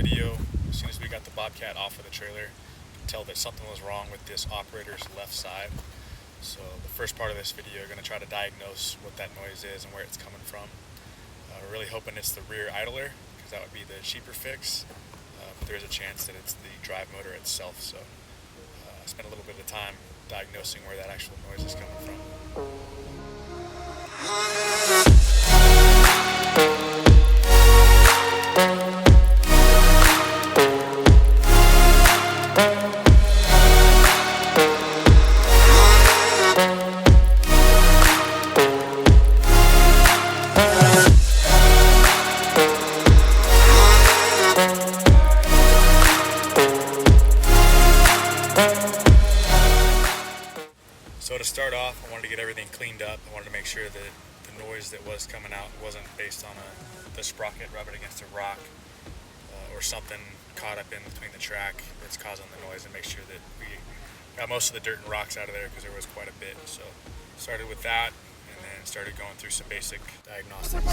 video, as soon as we got the Bobcat off of the trailer, you can tell that something was wrong with this operator's left side. So the first part of this video, we're going to try to diagnose what that noise is and where it's coming from. We're really hoping it's the rear idler, because that would be the cheaper fix, but there's a chance that it's the drive motor itself. So I spent a little bit of time diagnosing where that actual noise is coming from. So to start off, I wanted to get everything cleaned up. I wanted to make sure that the noise that was coming out wasn't based on the sprocket rubbing against a rock or something caught up in between the track that's causing the noise, and make sure that we got most of the dirt and rocks out of there, because there was quite a bit. So started with that, and then started going through some basic diagnostics.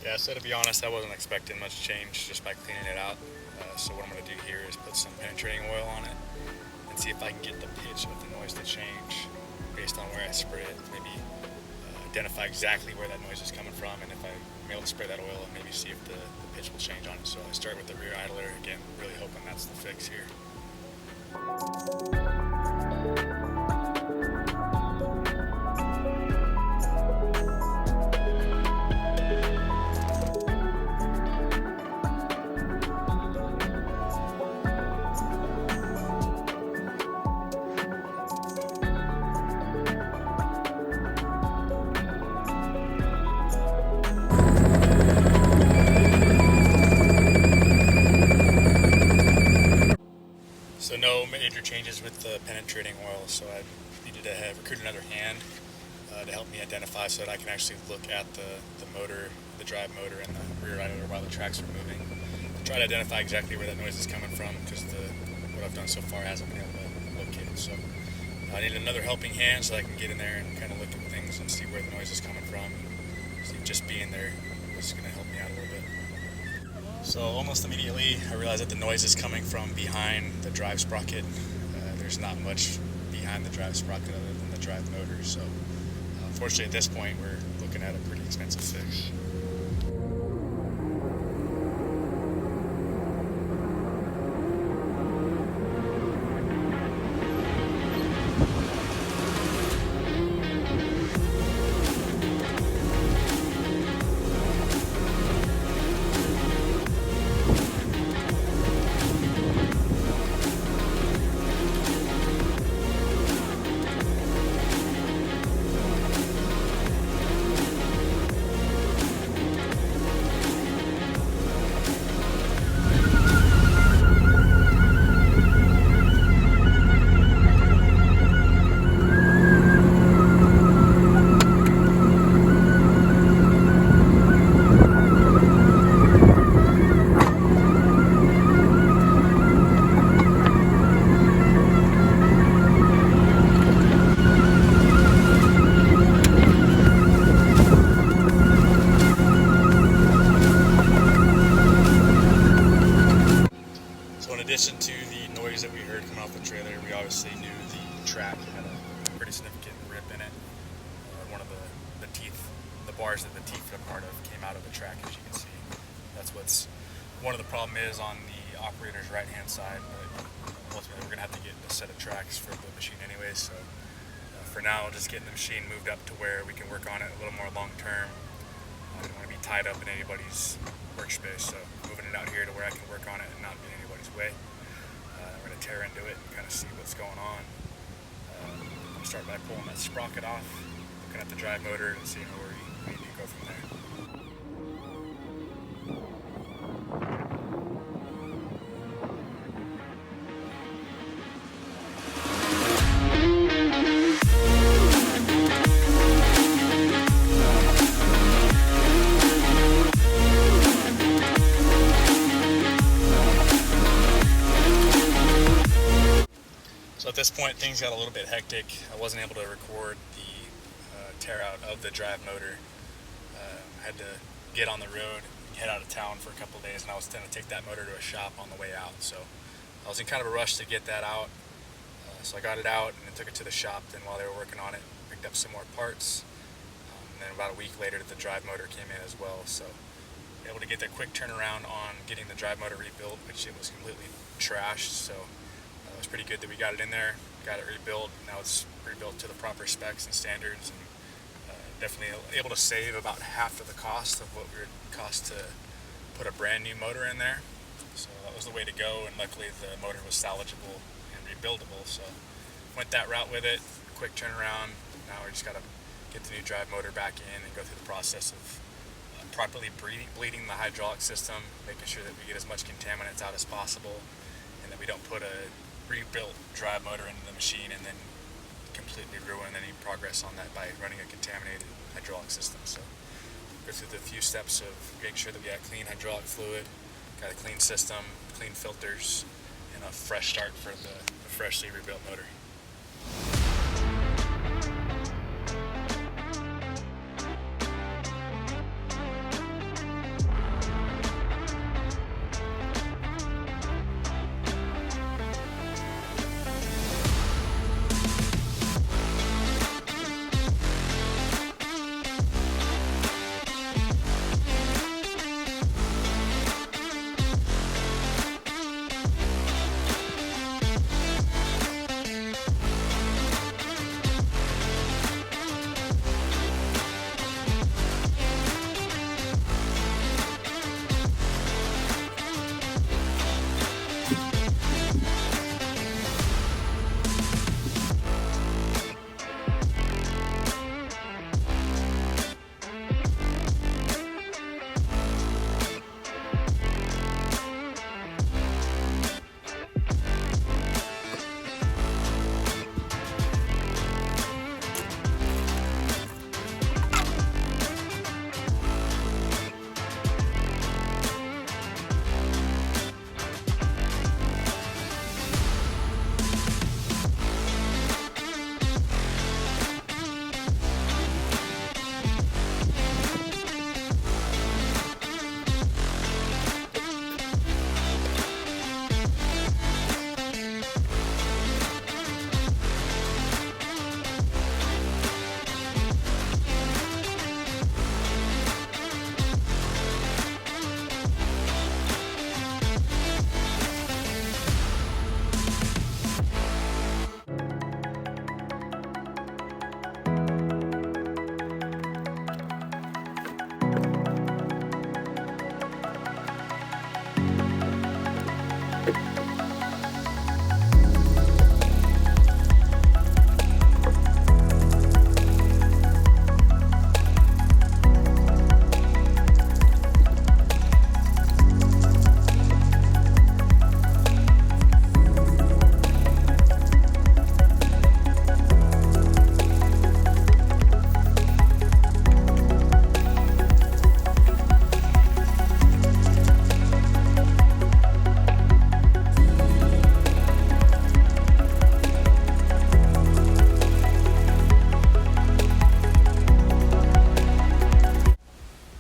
Yeah, so to be honest, I wasn't expecting much change just by cleaning it out. So what I'm going to do here is put some penetrating oil on it and see if I can get the pitch of the noise to change based on where I spray it. Maybe identify exactly where that noise is coming from, and if I'm able to spray that oil, and maybe see if the pitch will change on it. So I start with the rear idler, again, really hoping that's the fix here. So no major changes with the penetrating oil, so I needed to recruit another hand to help me identify, so that I can actually look at the motor, the drive motor, and the rear idler while the tracks are moving. Try to identify exactly where that noise is coming from, because what I've done so far hasn't been able to locate it. So I need another helping hand so I can get in there and kind of look at things and see where the noise is coming from. So just being there is going to help me out a little bit. So almost immediately I realized that the noise is coming from behind the drive sprocket. There's not much behind the drive sprocket other than the drive motor. So unfortunately at this point we're looking at a pretty expensive fix. obviously knew the track had a pretty significant rip in it. One of the teeth, the bars that the teeth are part of, came out of the track, as you can see. That's what's one of the problem is on the operator's right-hand side, but ultimately we're going to have to get a set of tracks for the machine anyway, so for now, just getting the machine moved up to where we can work on it a little more long-term. I don't want to be tied up in anybody's workspace, so moving it out here to where I can work on it and not be in anybody's way. We're going to tear into it and kind of see what's going on. I'm going to start by pulling that sprocket off, looking at the drive motor and seeing where we need to go from there. So at this point, things got a little bit hectic. I wasn't able to record the tear out of the drive motor. I had to get on the road, head out of town for a couple of days, and I was going to take that motor to a shop on the way out. So I was in kind of a rush to get that out. So I got it out and then took it to the shop. Then while they were working on it, picked up some more parts. And then about a week later, the drive motor came in as well. So able to get that quick turnaround on getting the drive motor rebuilt, which it was completely trashed. So it was pretty good that we got it in there, got it rebuilt. Now it's rebuilt to the proper specs and standards, and definitely able to save about half of the cost of what it would cost to put a brand new motor in there. So that was the way to go, and luckily the motor was salvageable and rebuildable. So went that route with it, quick turnaround. Now we just got to get the new drive motor back in and go through the process of properly bleeding the hydraulic system, making sure that we get as much contaminants out as possible, and that we don't put a rebuilt drive motor into the machine and then completely ruin any progress on that by running a contaminated hydraulic system. So go through the few steps of making sure that we have clean hydraulic fluid, got a clean system, clean filters, and a fresh start for the freshly rebuilt motor.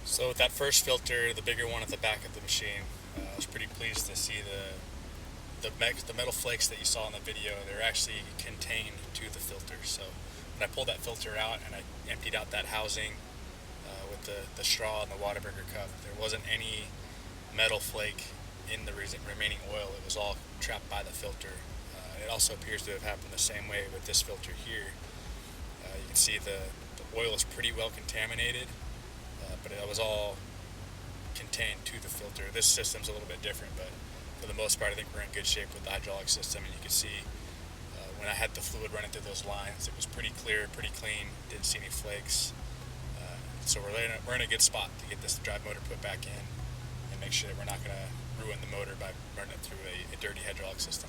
So with that first filter, the bigger one at the back of the machine, I was pretty pleased to see the metal flakes that you saw in the video, they're actually contained to the filter. So when I pulled that filter out and I emptied out that housing with the straw and the Whataburger cup, there wasn't any metal flake in the remaining oil. It was all trapped by the filter. It also appears to have happened the same way with this filter here. You can see the oil is pretty well contaminated, but it was all contained to the filter. This system's a little bit different, but for the most part I think we're in good shape with the hydraulic system. And you can see when I had the fluid running through those lines, it was pretty clear, pretty clean, didn't see any flakes. So we're in a good spot to get this drive motor put back in and make sure that we're not going to ruin the motor by running it through a dirty hydraulic system.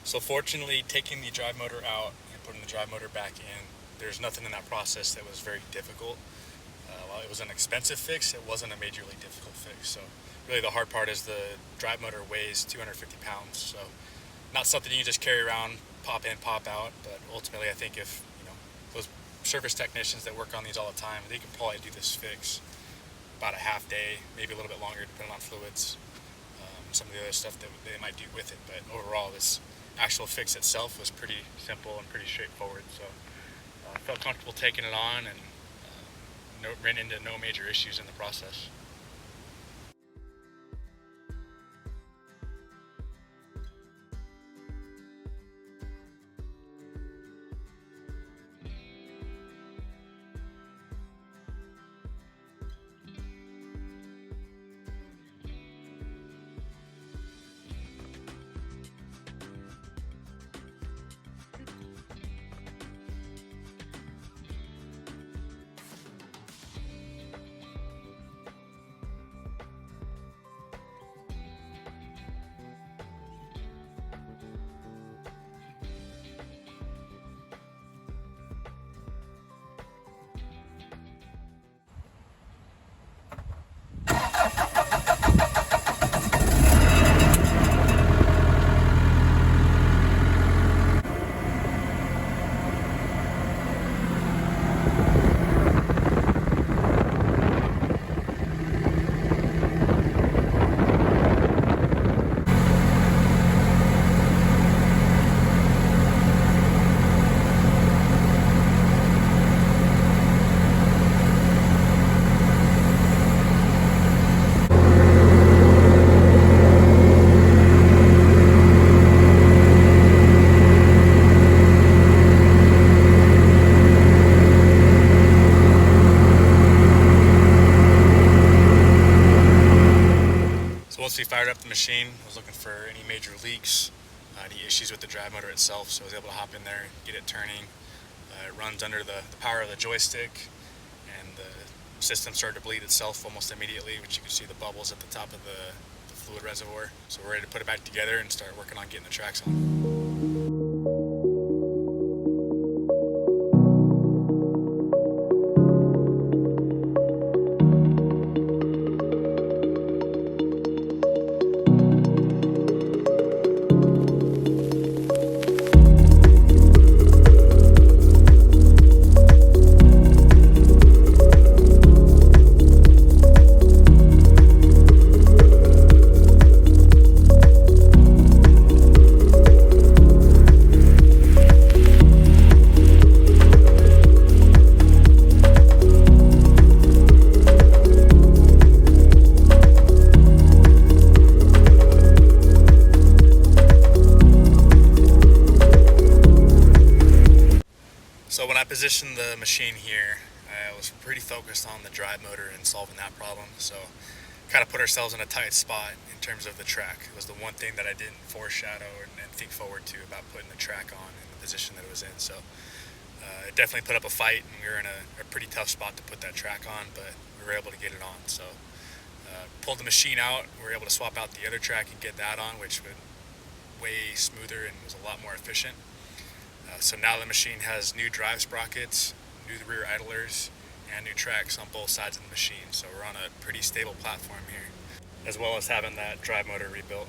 So fortunately, taking the drive motor out and putting the drive motor back in, there's nothing in that process that was very difficult. While it was an expensive fix, it wasn't a majorly difficult fix. So really the hard part is the drive motor weighs 250 pounds. So not something you can just carry around, pop in, pop out. But ultimately, I think if those service technicians that work on these all the time, they can probably do this fix about a half day, maybe a little bit longer depending on fluids, some of the other stuff that they might do with it. But overall, this actual fix itself was pretty simple and pretty straightforward. So I felt comfortable taking it on and ran into no major issues in the process. fired up the machine. I was looking for any major leaks, any issues with the drive motor itself, so I was able to hop in there and get it turning. It runs under the power of the joystick, and the system started to bleed itself almost immediately, which you can see the bubbles at the top of the fluid reservoir. So we're ready to put it back together and start working on getting the tracks on. So when I positioned the machine here, I was pretty focused on the drive motor and solving that problem. So kind of put ourselves in a tight spot in terms of the track. It was the one thing that I didn't foreshadow and think forward to about putting the track on in the position that it was in. So it definitely put up a fight, and we were in a pretty tough spot to put that track on, but we were able to get it on. So pulled the machine out, we were able to swap out the other track and get that on, which was way smoother and was a lot more efficient. So now the machine has new drive sprockets, new rear idlers, and new tracks on both sides of the machine. So we're on a pretty stable platform here, as well as having that drive motor rebuilt.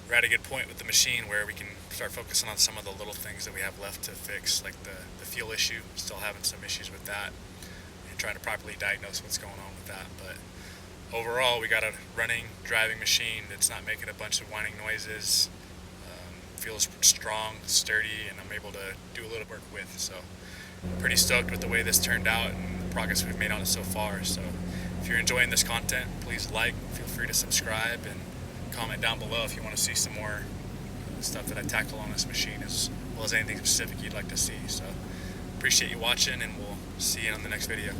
We're at a good point with the machine where we can start focusing on some of the little things that we have left to fix, like the fuel issue. Still having some issues with that, and trying to properly diagnose what's going on with that. But overall, we got a running, driving machine that's not making a bunch of whining noises. Feels strong, sturdy, and I'm able to do a little work with. So I'm pretty stoked with the way this turned out and the progress we've made on it so far. So if you're enjoying this content, please feel free to subscribe, and comment down below if you want to see some more stuff that I tackle on this machine, as well as anything specific you'd like to see. So appreciate you watching, and we'll see you on the next video.